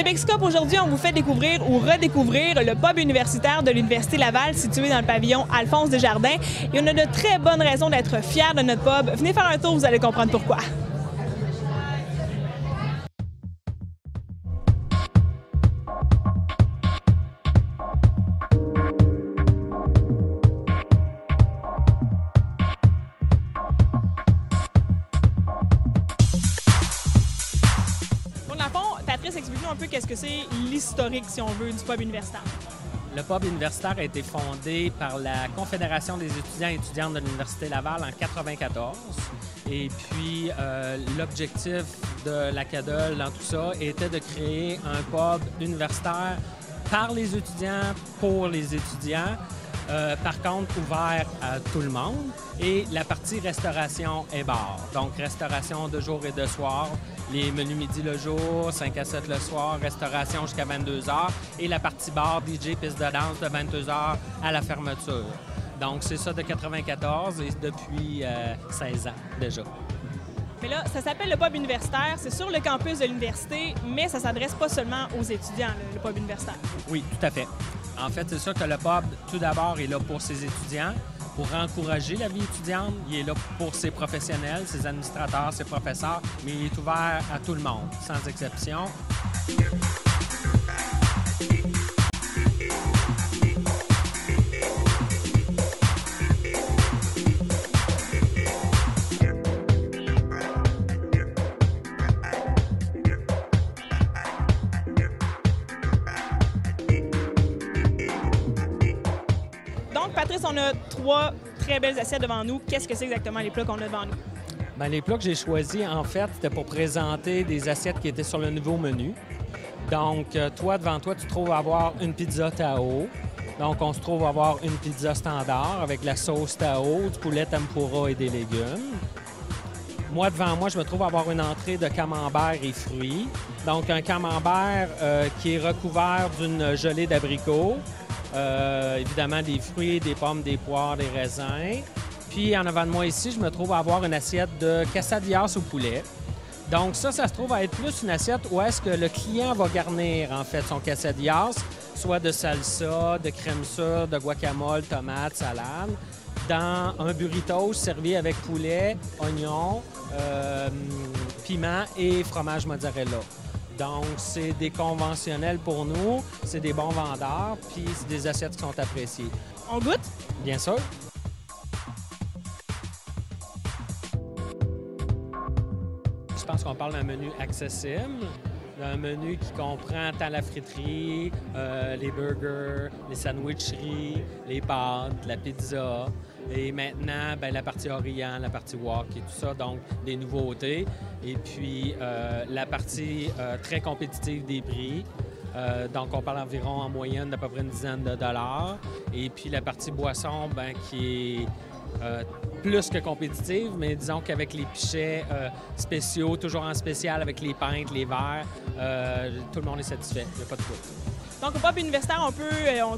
Québec-Scope, aujourd'hui, on vous fait découvrir ou redécouvrir le pub universitaire de l'Université Laval situé dans le pavillon Alphonse Desjardins. Et on a de très bonnes raisons d'être fiers de notre pub. Venez faire un tour, vous allez comprendre pourquoi. Patrice, explique-nous un peu qu'est-ce que c'est l'historique, si on veut, du pub universitaire. Le pub universitaire a été fondé par la Confédération des étudiants et étudiantes de l'Université Laval en 1994. Et puis, l'objectif de la CADOL dans tout ça était de créer un pub universitaire par les étudiants, pour les étudiants. Par contre, ouvert à tout le monde. Et la partie restauration et bar. Donc, restauration de jour et de soir. Les menus midi le jour, 5 à 7 le soir, restauration jusqu'à 22 h. Et la partie bar, DJ, piste de danse de 22 h à la fermeture. Donc, c'est ça de 1994 et depuis 16 ans déjà. Mais là, ça s'appelle le pub universitaire. C'est sur le campus de l'université, mais ça ne s'adresse pas seulement aux étudiants, le pub universitaire. Oui, tout à fait. En fait, c'est sûr que le pub, tout d'abord, est là pour ses étudiants, pour encourager la vie étudiante. Il est là pour ses professionnels, ses administrateurs, ses professeurs, mais il est ouvert à tout le monde, sans exception. Patrice, on a 3 très belles assiettes devant nous. Qu'est-ce que c'est exactement les plats qu'on a devant nous? Bien, les plats que j'ai choisis, en fait, c'était pour présenter des assiettes qui étaient sur le nouveau menu. Donc, toi, devant toi, tu trouves avoir une pizza Tao. Donc, on se trouve avoir une pizza standard avec la sauce Tao, du poulet tempura et des légumes. Moi, devant moi, je me trouve avoir une entrée de camembert et fruits. Donc, un camembert qui est recouvert d'une gelée d'abricots. Évidemment, des fruits, des pommes, des poires, des raisins. Puis, en avant de moi ici, je me trouve à avoir une assiette de quesadillas au poulet. Donc, ça se trouve à être plus une assiette où est-ce que le client va garnir, en fait, son quesadillas, soit de salsa, de crème sûre, de guacamole, tomate, salade, dans un burrito servi avec poulet, oignon, piment et fromage mozzarella. Donc, c'est des conventionnels pour nous, c'est des bons vendeurs, puis c'est des assiettes qui sont appréciées. On goûte? Bien sûr. Je pense qu'on parle d'un menu accessible, d'un menu qui comprend tant la friterie, les burgers, les sandwicheries, les pâtes, la pizza. Et maintenant, bien, la partie Orient, la partie wok et tout ça, donc des nouveautés. Et puis, la partie très compétitive des prix. Donc, on parle environ en moyenne d'à peu près une dizaine de dollars. Et puis, la partie boisson, bien, qui est plus que compétitive, mais disons qu'avec les pichets spéciaux, toujours en spécial avec les pintes, les verres, tout le monde est satisfait. Il n'y a pas de doute. Donc, au pub universitaire,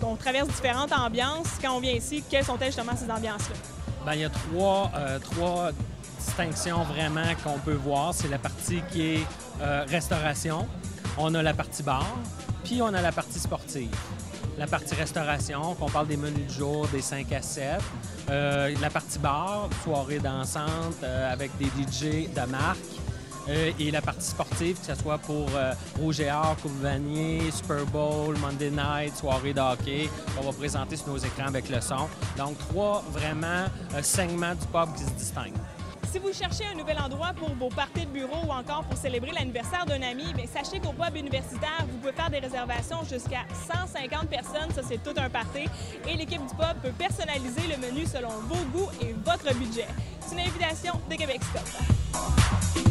on traverse différentes ambiances. Quand on vient ici, quelles sont-elles justement ces ambiances-là? Bien, il y a trois distinctions vraiment qu'on peut voir. C'est la partie qui est restauration. On a la partie bar, puis on a la partie sportive. La partie restauration, qu'on parle des menus du jour, des 5 à 7. La partie bar, soirée dansante avec des DJ de marque. Et la partie sportive, que ce soit pour Rouge et Or, Coupe Vanier, Super Bowl, Monday Night, soirée de hockey, on va présenter sur nos écrans avec le son. Donc, 3 vraiment segments du pub qui se distinguent. Si vous cherchez un nouvel endroit pour vos parties de bureau ou encore pour célébrer l'anniversaire d'un ami, bien, sachez qu'au pub universitaire, vous pouvez faire des réservations jusqu'à 150 personnes. Ça, c'est tout un party. Et l'équipe du pub peut personnaliser le menu selon vos goûts et votre budget. C'est une invitation de Québec-Scope.